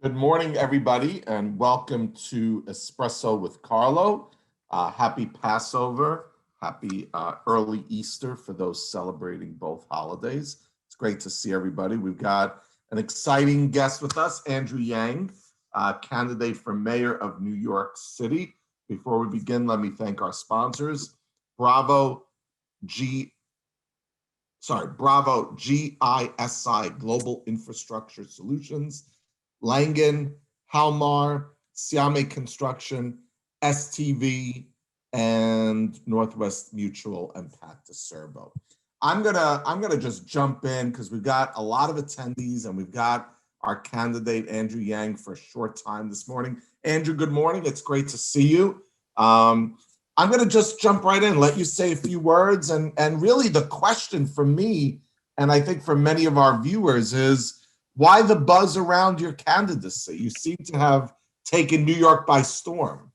Good morning, everybody, and welcome to Espresso with Carlo. Happy Passover, happy early Easter for those celebrating both holidays. It's great to see everybody. We've got an exciting guest with us, Andrew Yang, candidate for mayor of New York City. Before we begin, let me thank our sponsors, Bravo G Bravo GISI Global Infrastructure Solutions, Langen, Halmar, Siame Construction, STV, and Northwest Mutual and Pat DeSerbo. I'm gonna just jump in because we've got a lot of attendees and we've got our candidate Andrew Yang for a short time this morning. Andrew, good morning. It's great to see you. I'm going to just jump right in, let you say a few words. And really the question for me, and I think for many of our viewers, is why the buzz around your candidacy? You seem to have taken New York by storm.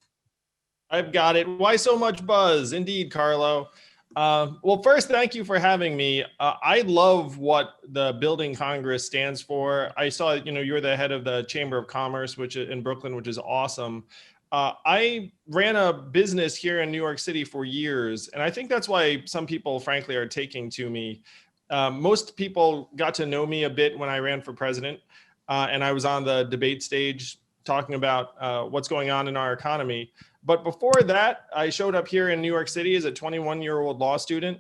I've got it. Why so much buzz? Indeed, Carlo. Well, first, thank you for having me. I love what the Building Congress stands for. I saw, you're the head of the Chamber of Commerce, which in Brooklyn, which is awesome. I ran a business here in New York City for years, and I think that's why some people, frankly, are taking to me. Most people got to know me a bit when I ran for president, and I was on the debate stage talking about what's going on in our economy. But before that, I showed up here in New York City as a 21-year-old law student.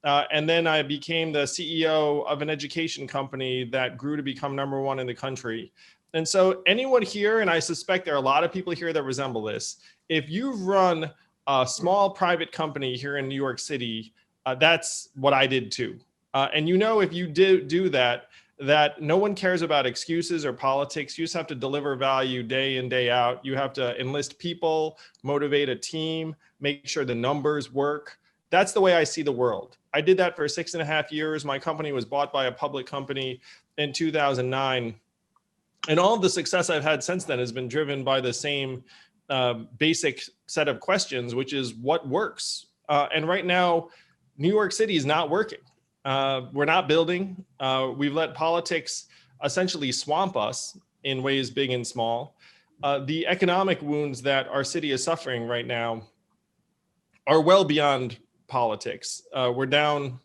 And then I became the CEO of an education company that grew to become #1 in the country. And so anyone here, and I suspect there are a lot of people here that resemble this, if you've run a small private company here in New York City, that's what I did too. And if you do that, that no one cares about excuses or politics. You just have to deliver value day in, day out. You have to enlist people, motivate a team, make sure the numbers work. That's the way I see the world. I did that for 6.5 years. My company was bought by a public company in 2009. And all of the success I've had since then has been driven by the same basic set of questions, which is what works. And right now, New York City is not working. We're not building. We've let politics essentially swamp us in ways big and small. The economic wounds that our city is suffering right now are well beyond politics. We're down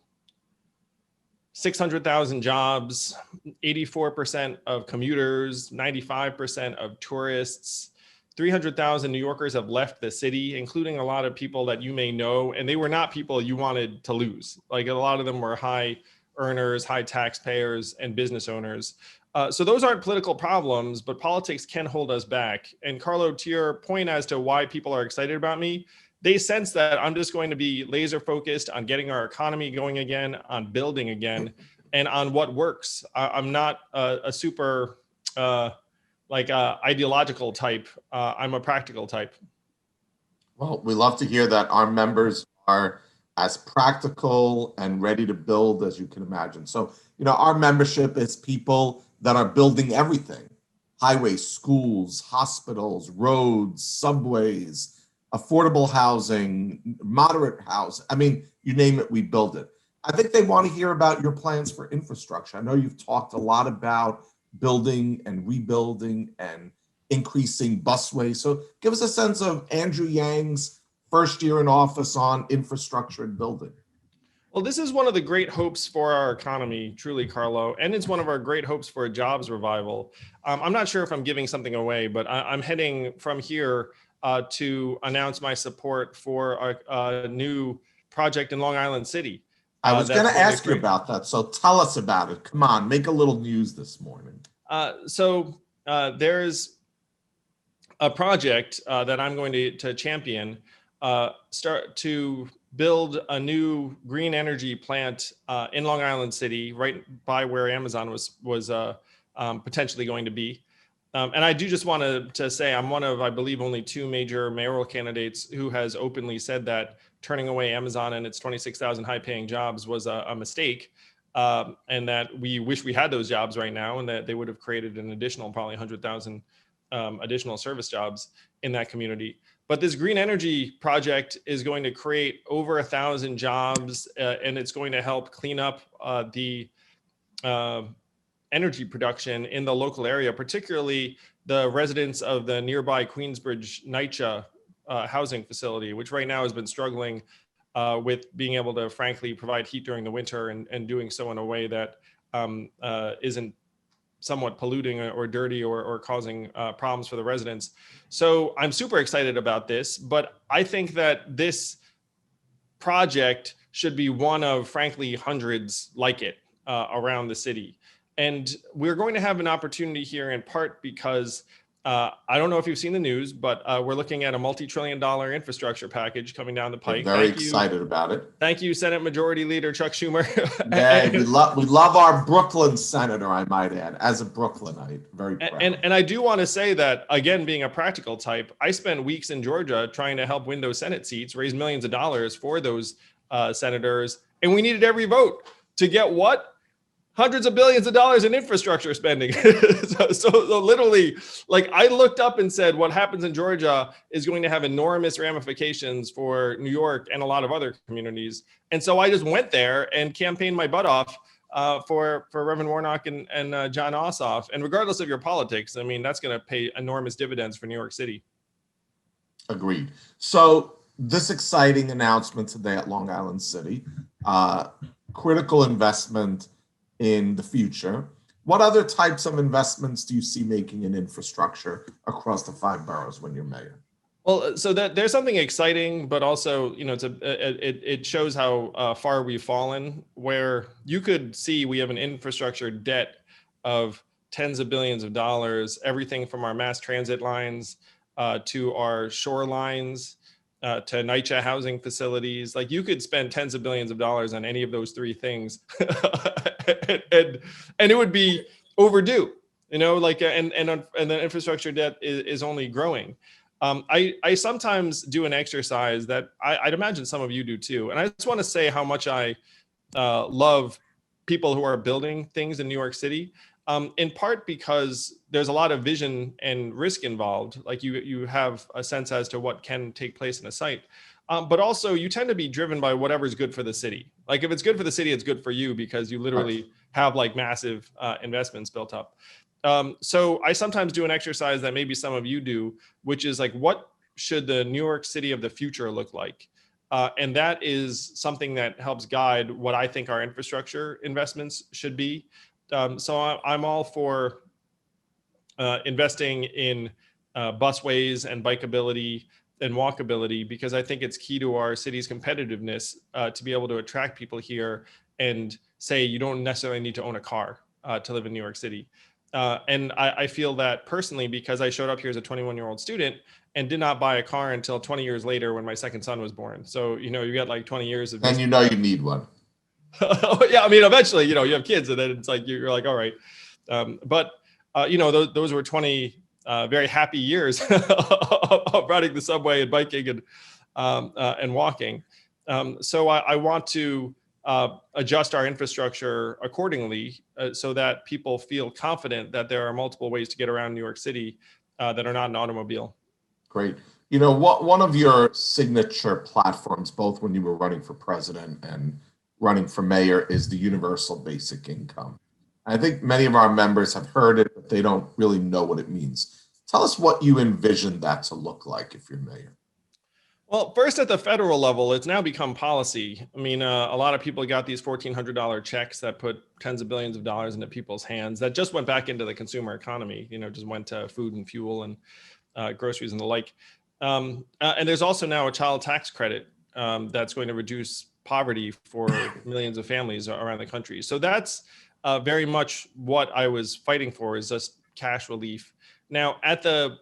600,000 jobs, 84% of commuters, 95% of tourists. 300,000 New Yorkers have left the city, including a lot of people that you may know, and they were not people you wanted to lose. Like a lot of them were high earners, high taxpayers, and business owners. So those aren't political problems, but politics can hold us back. And Carlo, to your point as to why people are excited about me, they sense that I'm just going to be laser focused on getting our economy going again, on building again, and on what works. I'm not a super ideological type. I'm a practical type. Well, we love to hear that our members are as practical and ready to build as you can imagine. So, our membership is people that are building everything: highways, schools, hospitals, roads, subways, affordable housing, moderate housing. I mean, you name it, we build it. I think they want to hear about your plans for infrastructure. I know you've talked a lot about building and rebuilding and increasing busways. So give us a sense of Andrew Yang's first year in office on infrastructure and building. Well, this is one of the great hopes for our economy, truly, Carlo, and it's one of our great hopes for a jobs revival. I'm not sure if I'm giving something away, but I'm heading from here to announce my support for a new project in Long Island City. I was going to ask you about that, so tell us about it. Come on, make a little news this morning. So there's a project that I'm going to champion, start to build a new green energy plant in Long Island City, right by where Amazon was potentially going to be. And I do just want to say I'm one of, I believe, only 2 major mayoral candidates who has openly said that turning away Amazon and its 26,000 high-paying jobs was a mistake, and that we wish we had those jobs right now, and that they would have created an additional probably 100,000 additional service jobs in that community. But this green energy project is going to create over 1,000 jobs, and it's going to help clean up the energy production in the local area, particularly the residents of the nearby Queensbridge NYCHA housing facility, which right now has been struggling with being able to, frankly, provide heat during the winter and doing so in a way that isn't somewhat polluting or dirty or causing problems for the residents. So I'm super excited about this, but I think that this project should be one of, frankly, hundreds like it around the city. And we're going to have an opportunity here in part because I don't know if you've seen the news, but we're looking at a multi-trillion-dollar infrastructure package coming down the pike. We're very excited about it. Thank you, Senate Majority Leader Chuck Schumer. Yeah, we love our Brooklyn senator, I might add, as a Brooklynite. Very proud. And I do want to say that, again, being a practical type, I spent weeks in Georgia trying to help win those Senate seats, raise millions of dollars for those senators, and we needed every vote to get what? Hundreds of billions of dollars in infrastructure spending. so literally, like, I looked up and said, what happens in Georgia is going to have enormous ramifications for New York and a lot of other communities. And so I just went there and campaigned my butt off for Reverend Warnock and John Ossoff. And regardless of your politics, I mean, that's going to pay enormous dividends for New York City. Agreed. So this exciting announcement today at Long Island City, critical investment in the future. What other types of investments do you see making in infrastructure across the 5 boroughs when you're mayor? Well, so that there's something exciting, but also, you know, it shows how far we've fallen, where you could see we have an infrastructure debt of tens of billions of dollars, everything from our mass transit lines to our shorelines, to NYCHA housing facilities. Like, you could spend tens of billions of dollars on any of those 3 things and it would be overdue, you know, like, and the infrastructure debt is only growing. I sometimes do an exercise that I'd imagine some of you do too. And I just want to say how much I love people who are building things in New York City. In part because there's a lot of vision and risk involved. Like, you have a sense as to what can take place in a site. But also you tend to be driven by whatever's good for the city. Like, if it's good for the city, it's good for you because you literally have like massive investments built up. So I sometimes do an exercise that maybe some of you do, which is like, what should the New York City of the future look like? And that is something that helps guide what I think our infrastructure investments should be. So I'm all for investing in busways and bikeability and walkability, because I think it's key to our city's competitiveness to be able to attract people here and say you don't necessarily need to own a car to live in New York City. And I feel that personally, because I showed up here as a 21-year-old student and did not buy a car until 20 years later when my second son was born. So, you know, you got like 20 years of. And you know you need one. Yeah, I mean, eventually, you know, you have kids, and then it's like you're like, all right. But you know, those were 20 very happy years of riding the subway and biking and walking. So I want to adjust our infrastructure accordingly so that people feel confident that there are multiple ways to get around New York City that are not an automobile. Great. You know, one of your signature platforms, both when you were running for president and running for mayor, is the universal basic income. I think many of our members have heard it, but they don't really know what it means. Tell us what you envision that to look like if you're mayor. Well, first, at the federal level, it's now become policy. I mean, a lot of people got these $1,400 checks that put tens of billions of dollars into people's hands that just went back into the consumer economy, you know, just went to food and fuel and groceries and the like. And there's also now a child tax credit that's going to reduce poverty for millions of families around the country. So that's very much what I was fighting for, is just cash relief. Now, at the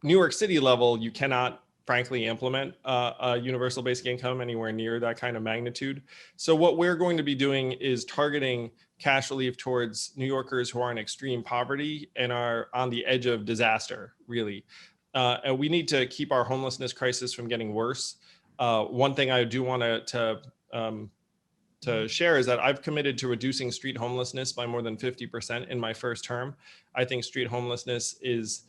New York City level, you cannot, frankly, implement a universal basic income anywhere near that kind of magnitude. So what we're going to be doing is targeting cash relief towards New Yorkers who are in extreme poverty and are on the edge of disaster, really. And we need to keep our homelessness crisis from getting worse. One thing I do want to share is that I've committed to reducing street homelessness by more than 50% in my first term. I think street homelessness is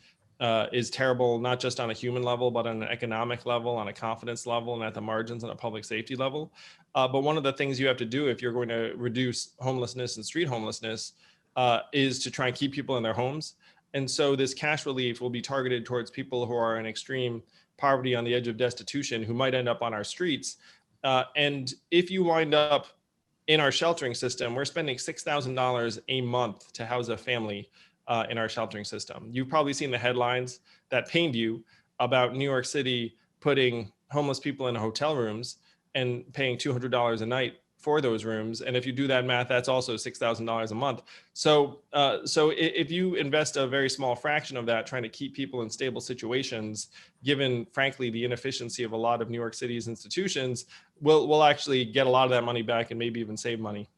terrible, not just on a human level, but on an economic level, on a confidence level, and at the margins on a public safety level. But one of the things you have to do if you're going to reduce homelessness and street homelessness is to try and keep people in their homes. And so this cash relief will be targeted towards people who are in extreme poverty on the edge of destitution, who might end up on our streets. And if you wind up in our sheltering system, we're spending $6,000 a month to house a family in our sheltering system. You've probably seen the headlines that pained you about New York City putting homeless people in hotel rooms and paying $200 a night for those rooms. And if you do that math, that's also $6,000 a month. So if you invest a very small fraction of that, trying to keep people in stable situations, given frankly the inefficiency of a lot of New York City's institutions, we'll actually get a lot of that money back and maybe even save money.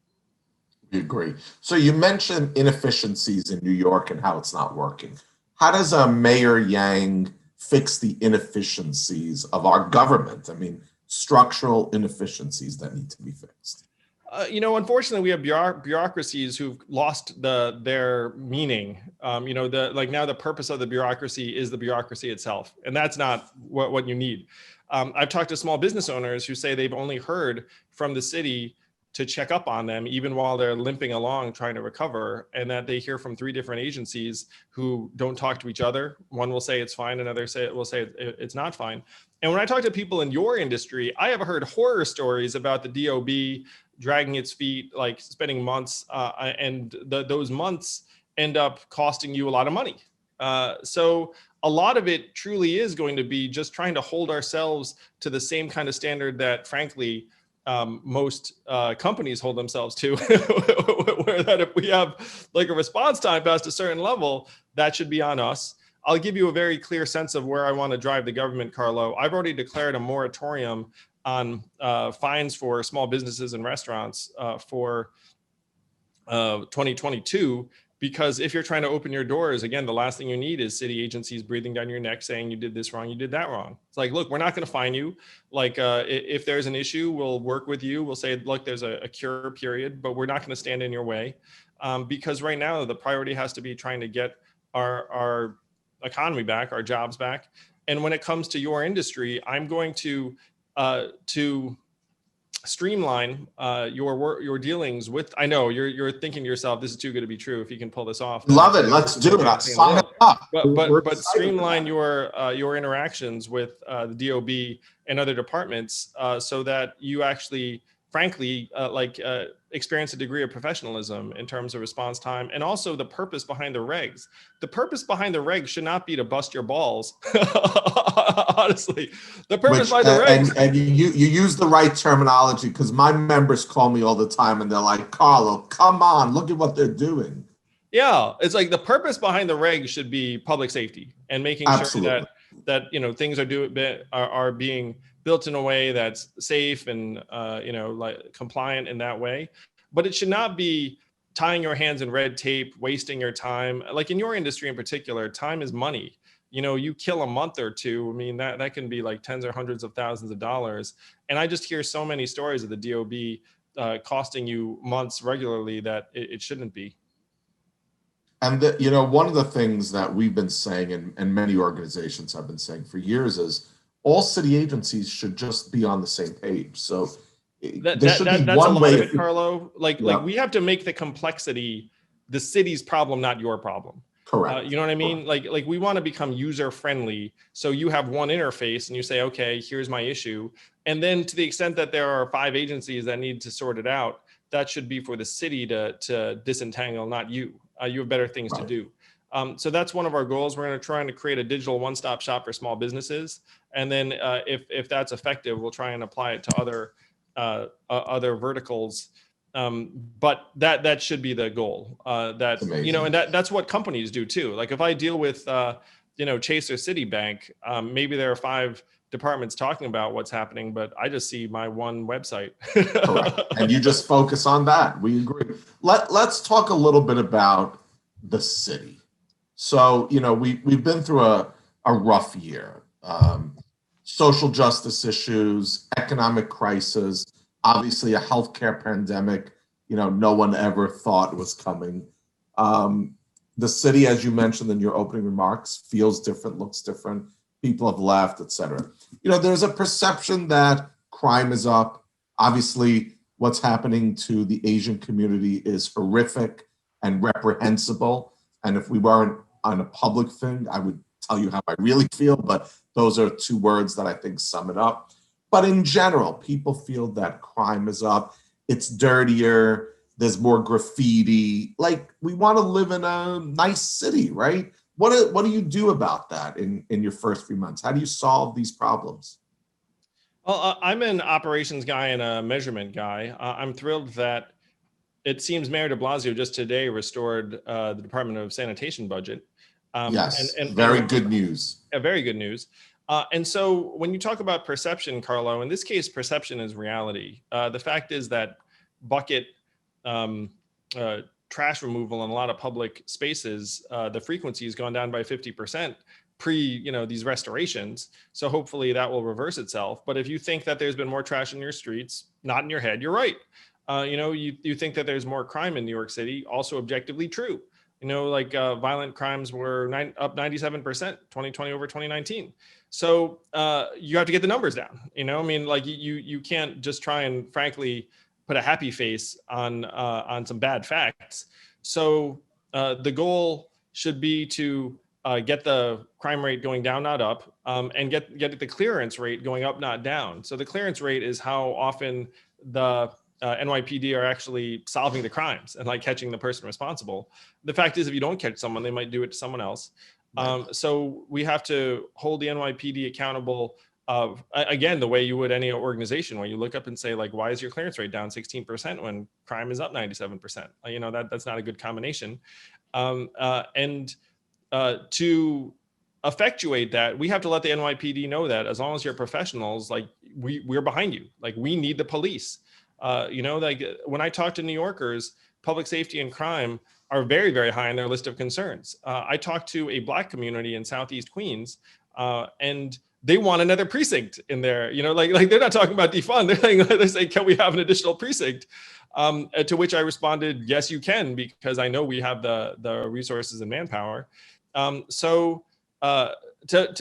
We agree. So you mentioned inefficiencies in New York and how it's not working. How does Mayor Yang fix the inefficiencies of our government? I mean, structural inefficiencies that need to be fixed. Unfortunately, we have bureaucracies who've lost their meaning. Now the purpose of the bureaucracy is the bureaucracy itself, and that's not what you need. I've talked to small business owners who say they've only heard from the city to check up on them, even while they're limping along trying to recover, and that they hear from 3 different agencies who don't talk to each other. One will say it's fine, another will say it's not fine. And when I talk to people in your industry, I have heard horror stories about the DOB dragging its feet, like spending months, and those months end up costing you a lot of money. So a lot of it truly is going to be just trying to hold ourselves to the same kind of standard that, frankly, most companies hold themselves to, where that if we have like a response time past a certain level, that should be on us. I'll give you a very clear sense of where I want to drive the government, Carlo. I've already declared a moratorium on fines for small businesses and restaurants for 2022. Because if you're trying to open your doors, again, the last thing you need is city agencies breathing down your neck saying you did this wrong, you did that wrong. It's like, look, we're not going to fine you. Like, if there's an issue, we'll work with you. We'll say, look, there's a cure period, but we're not going to stand in your way. Because right now, the priority has to be trying to get our economy back, our jobs back. And when it comes to your industry, I'm going to streamline your dealings with. I know you're thinking to yourself, this is too good to be true. If you can pull this off, love it. Let's do it. Sign up. But streamline your interactions with the DOB and other departments so that you actually, frankly, experience a degree of professionalism in terms of response time, and also the purpose behind the regs. The purpose behind the regs should not be to bust your balls. Honestly, the purpose behind the regs. And you use the right terminology, because my members call me all the time and they're like, Carlo, come on, look at what they're doing. Yeah, it's like the purpose behind the regs should be public safety and making sure that things are being built in a way that's safe and compliant in that way. But it should not be tying your hands in red tape, wasting your time. Like in your industry in particular, time is money. You kill a month or two, I mean, that can be like tens or hundreds of thousands of dollars. And I just hear so many stories of the DOB costing you months regularly that it shouldn't be. And one of the things that we've been saying, and many organizations have been saying for years, is all city agencies should just be on the same page. So there should be one way. That's a lot of it, Carlo. Like we have to make the complexity the city's problem, not your problem. Correct. You know what I mean? Correct. Like we want to become user friendly. So you have one interface and you say, okay, here's my issue. And then to the extent that there are 5 agencies that need to sort it out, that should be for the city to disentangle, not you. You have better things to do. So that's one of our goals. We're going to try and create a digital one-stop shop for small businesses. And then if that's effective, we'll try and apply it to other verticals. But that should be the goal. And that's what companies do too. Like if I deal with Chase or Citibank, maybe there are 5 departments talking about what's happening, but I just see my one website. Correct. And you just focus on that. We agree. Let's talk a little bit about the city. So, we've been through a rough year. Social justice issues, economic crisis, obviously a healthcare pandemic, no one ever thought was coming. The city, as you mentioned in your opening remarks, feels different, looks different. People have left, et cetera. There's a perception that crime is up. Obviously, what's happening to the Asian community is horrific, and reprehensible. And if we weren't on a public thing, I would tell you how I really feel, but those are two words that I think sum it up. But in general, people feel that crime is up, it's dirtier, there's more graffiti. Like, we want to live in a nice city, right? What do you do about that in your first few months? How do you solve these problems? Well, I'm an operations guy and a measurement guy. I'm thrilled that it seems Mayor de Blasio just today restored the Department of Sanitation budget. Yes, And very good news. very good news. And so when you talk about perception, Carlo, in this case, perception is reality. The fact is that bucket um, trash removal in a lot of public spaces, the frequency has gone down by 50% pre, these restorations. So hopefully that will reverse itself. But if you think that there's been more trash in your streets, not in your head, you're right. You think that there's more crime in New York City, also objectively true. Violent crimes were up 97%, 2020 over 2019. So you have to get the numbers down. You can't just try and frankly put a happy face on some bad facts. So the goal should be to get the crime rate going down, not up, and get the clearance rate going up, not down. So the clearance rate is how often the NYPD are actually solving the crimes and catching the person responsible. The fact is, if you don't catch someone, they might do it to someone else. Right. So we have to hold the NYPD accountable. Again, the way you would any organization, where you look up and say, why is your clearance rate down 16% when crime is up 97%? That's not a good combination. To effectuate that, we have to let the NYPD know that as long as you're professionals, we're behind you. We need the police. When I talk to New Yorkers, public safety and crime are very, very high on their list of concerns. I talked to a Black community in Southeast Queens, and they want another precinct in there. They're not talking about defund. They're saying, can we have an additional precinct? To which I responded, yes, you can, because I know we have the resources and manpower. To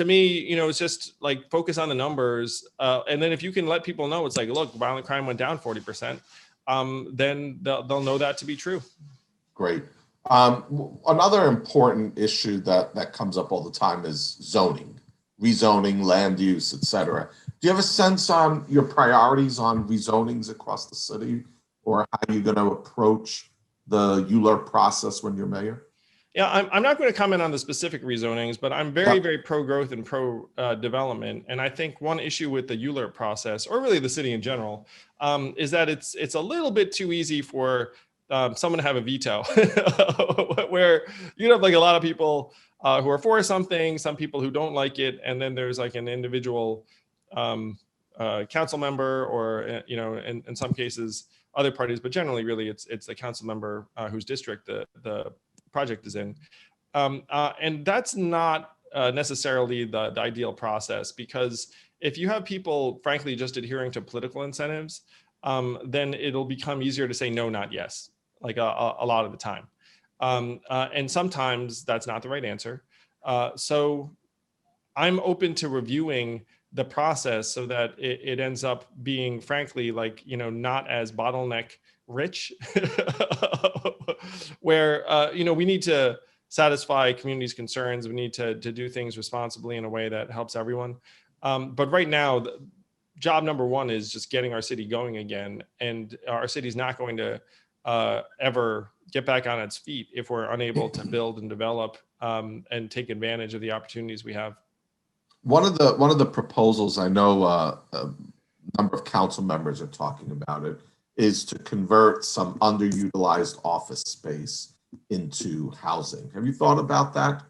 me, it's just focus on the numbers. And then if you can let people know, it's look, violent crime went down 40%, then they'll know that to be true. Great. Another important issue that comes up all the time is zoning, rezoning, land use, et cetera. Do you have a sense on your priorities on rezonings across the city, or how you're going to approach the ULURP process when you're mayor? Yeah, I'm not going to comment on the specific rezonings, but I'm very, very pro-growth and pro-development. And I think one issue with the ULURP process, or really the city in general, is that it's a little bit too easy for someone to have a veto, where you have a lot of people who are for something, some people who don't like it, and then there's an individual council member, or in some cases other parties, but generally, really, it's the council member whose district the project is in. And that's not necessarily the ideal process, because if you have people, frankly, just adhering to political incentives, then it'll become easier to say no, not yes, a lot of the time. And sometimes that's not the right answer. So I'm open to reviewing the process so that it ends up being, frankly, not as bottleneck rich, where we need to satisfy communities' concerns. We need to do things responsibly in a way that helps everyone. But right now, job number one is just getting our city going again, and our city's not going to ever get back on its feet if we're unable to build and develop and take advantage of the opportunities we have. One of the proposals, I know a number of council members are talking about it, is to convert some underutilized office space into housing. Have you thought about that?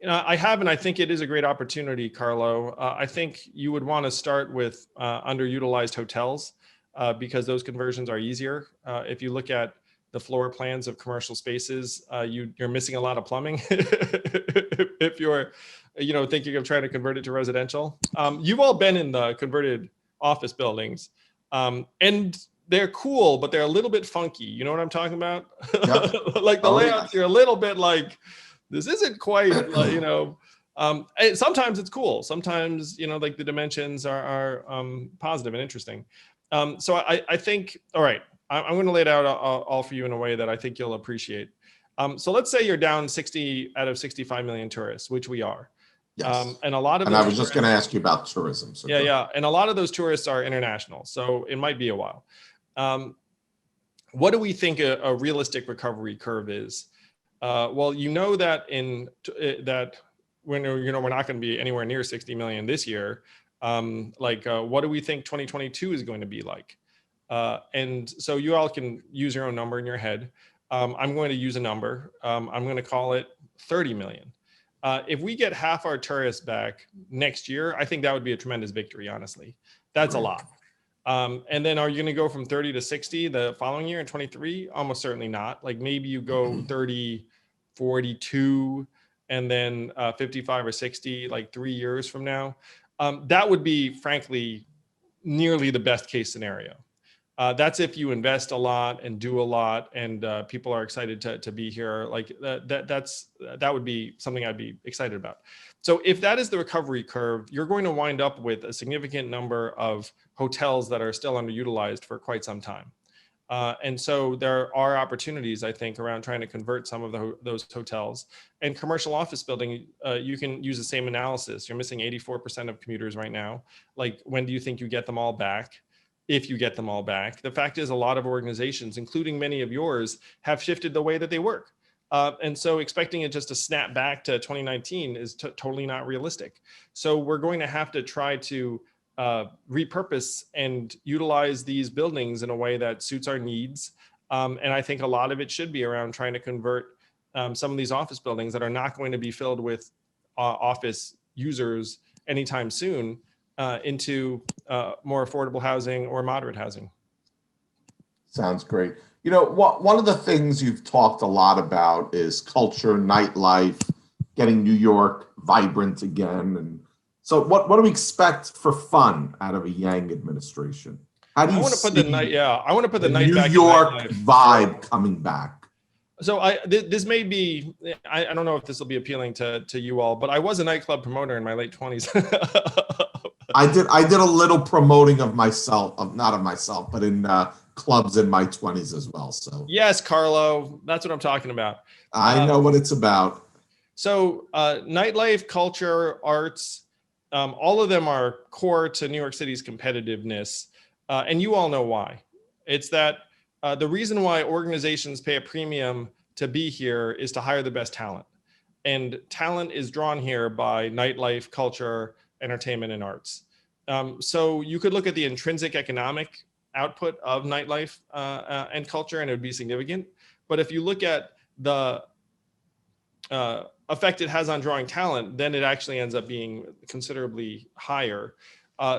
I have, and I think it is a great opportunity, Carlo. I think you would want to start with underutilized hotels, because those conversions are easier. If you look at the floor plans of commercial spaces, you're missing a lot of plumbing. If you're thinking of trying to convert it to residential. You've all been in the converted office buildings, and they're cool, but they're a little bit funky. You know what I'm talking about? Yep. The layouts are a little bit this isn't quite, sometimes it's cool. Sometimes, the dimensions are positive and interesting. So I think, all right, I'm going to lay it out all for you in a way that I think you'll appreciate. So let's say you're down 60 out of 65 million tourists, which we are. Yes. And a lot of And those I was just going to ask you about tourism. So yeah. And a lot of those tourists are international. So it might be a while. What do we think a realistic recovery curve is? Well, you know that that when we're not going to be anywhere near 60 million this year. What do we think 2022 is going to be like? And so you all can use your own number in your head. I'm going to use a number. I'm going to call it 30 million. If we get half our tourists back next year, I think that would be a tremendous victory, honestly. That's a lot. And then are you going to go from 30 to 60 the following year in 23? Almost certainly not. Like maybe you go 30, 42, and then 55 or 60, like 3 years from now. That would be, frankly, nearly the best case scenario. That's if you invest a lot and do a lot, and people are excited to be here. Like that would be something I'd be excited about. So if that is the recovery curve, you're going to wind up with a significant number of hotels that are still underutilized for quite some time. And so there are opportunities, I think, around trying to convert some of those hotels. And commercial office building, you can use the same analysis. You're missing 84% of commuters right now. Like, when do you think you get them all back? If you get them all back. The fact is, a lot of organizations, including many of yours, have shifted the way that they work. And so expecting it just to snap back to 2019 is totally not realistic. So we're going to have to try to repurpose and utilize these buildings in a way that suits our needs. And I think a lot of it should be around trying to convert some of these office buildings that are not going to be filled with office users anytime soon into more affordable housing or moderate housing. Sounds great. You know, one of the things you've talked a lot about is culture, nightlife, getting New York vibrant again. And so what do we expect for fun out of a Yang administration? How do you see I want to put the night New back York in vibe coming back? So this may be, I don't know if this will be appealing to you all, but I was a nightclub promoter in my late 20s. I did a little promoting of myself, not of myself, but in clubs in my 20s as well. So yes, Carlo, that's what I'm talking about. I know what it's about. So nightlife, culture, arts, all of them are core to New York City's competitiveness. And you all know why. It's that the reason why organizations pay a premium to be here is to hire the best talent. And talent is drawn here by nightlife, culture, entertainment, and arts. So you could look at the intrinsic economic output of nightlife and culture, and it would be significant. But if you look at the effect it has on drawing talent, then it actually ends up being considerably higher.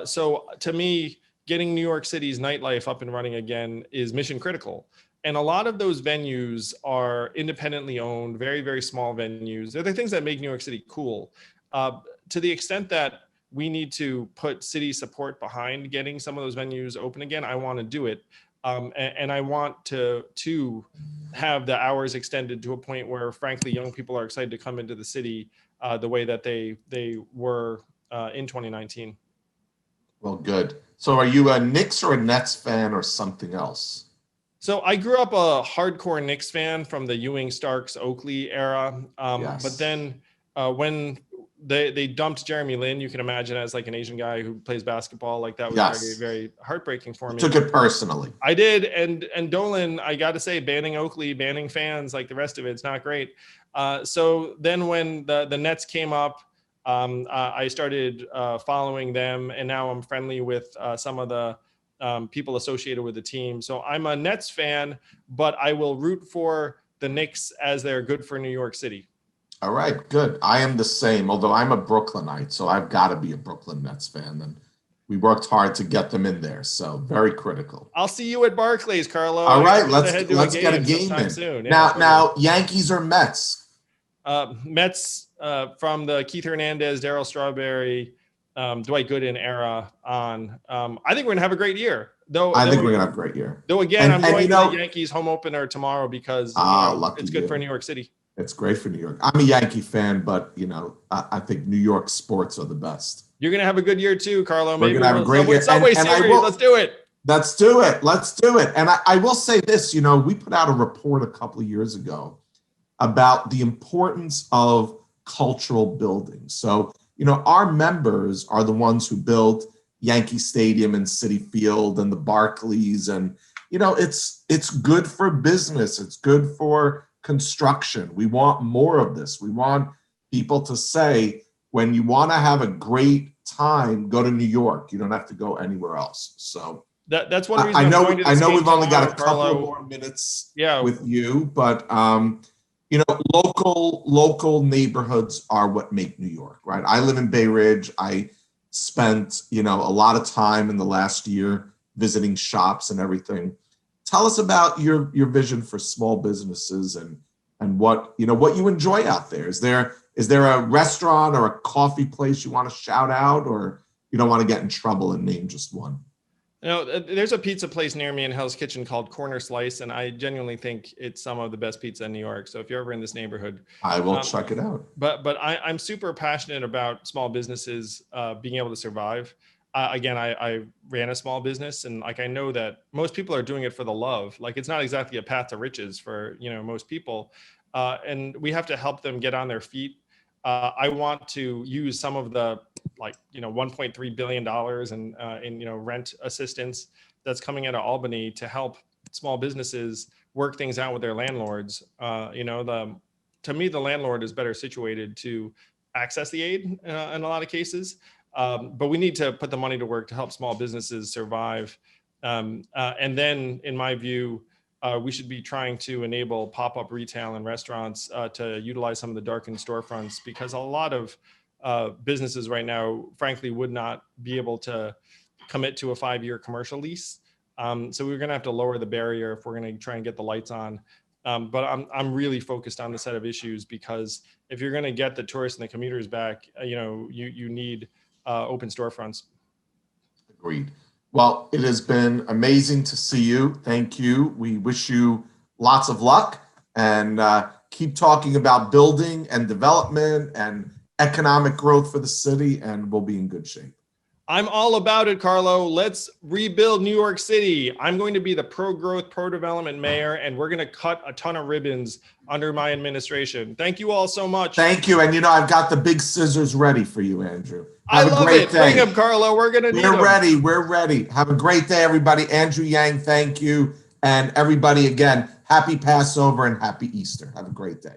So to me, getting New York City's nightlife up and running again is mission critical. And a lot of those venues are independently owned, very, very small venues. They're the things that make New York City cool. To the extent that we need to put city support behind getting some of those venues open again, I want to do it. And I want to have the hours extended to a point where, frankly, young people are excited to come into the city the way that they were in 2019. Well, good. So are you a Knicks or a Nets fan or something else? So I grew up a hardcore Knicks fan from the Ewing, Starks, Oakley era. Yes. But then when they dumped Jeremy Lin, you can imagine, as like an Asian guy who plays basketball, like that was very, very heartbreaking for me. Took it personally. I did. And Dolan, I got to say, banning Oakley, banning fans, like the rest of it's not great. So then when the Nets came up, I started following them, and now I'm friendly with some of the people associated with the team. So I'm a Nets fan, but I will root for the Knicks as they're good for New York City. All right, good. I am the same, although I'm a Brooklynite, so I've got to be a Brooklyn Nets fan. And we worked hard to get them in there, so very critical. I'll see you at Barclays, Carlo. All right, let's get a game in. Soon. Now, Yankees or Mets? Mets from the Keith Hernandez, Darryl Strawberry, Dwight Gooden era on. I think we're gonna have a great year. I think we're gonna have a great year. Though again, I'm going to the Yankees home opener tomorrow because it's good for New York City. It's great for New York. I'm a Yankee fan, but I think New York sports are the best. You're gonna have a good year too, Carlo. We're gonna have a great year. Subway Series. Let's do it. Let's do it. And I will say this. We put out a report a couple of years ago about the importance of cultural building. So, our members are the ones who built Yankee Stadium and Citi Field and the Barclays. And, it's good for business. It's good for construction. We want more of this. We want people to say, when you want to have a great time, go to New York. You don't have to go anywhere else. So that's one reason I know we've only got a couple Carlo. of more minutes Yeah. with you, but local neighborhoods are what make New York, right? I live in Bay Ridge. I spent, a lot of time in the last year visiting shops and everything. Tell us about your vision for small businesses and what you enjoy out there. Is there a restaurant or a coffee place you want to shout out, or you don't want to get in trouble and name just one? There's a pizza place near me in Hell's Kitchen called Corner Slice, and I genuinely think it's some of the best pizza in New York. So if you're ever in this neighborhood, I will check it out. But I'm super passionate about small businesses being able to survive. Again, I ran a small business, and I know that most people are doing it for the love. It's not exactly a path to riches for most people, and we have to help them get on their feet. I want to use some of the $1.3 billion in rent assistance that's coming out of Albany to help small businesses work things out with their landlords. To me, the landlord is better situated to access the aid in a lot of cases, but we need to put the money to work to help small businesses survive. And then, in my view, we should be trying to enable pop-up retail and restaurants to utilize some of the darkened storefronts, because a lot of businesses right now, frankly, would not be able to commit to a 5-year commercial lease. So we're going to have to lower the barrier if we're going to try and get the lights on. But I'm really focused on the set of issues, because if you're going to get the tourists and the commuters back, you need open storefronts. Agreed. Well, it has been amazing to see you. Thank you. We wish you lots of luck, and keep talking about building and development and economic growth for the city, and we'll be in good shape. I'm all about it, Carlo. Let's rebuild New York City. I'm going to be the pro-growth, pro-development mayor, and we're going to cut a ton of ribbons under my administration. Thank you all so much. Thank you. And I've got the big scissors ready for you, Andrew. Have a great day. Bring them, Carlo. We're going to need them. We're ready. Have a great day, everybody. Andrew Yang, thank you. And everybody, again, happy Passover and happy Easter. Have a great day.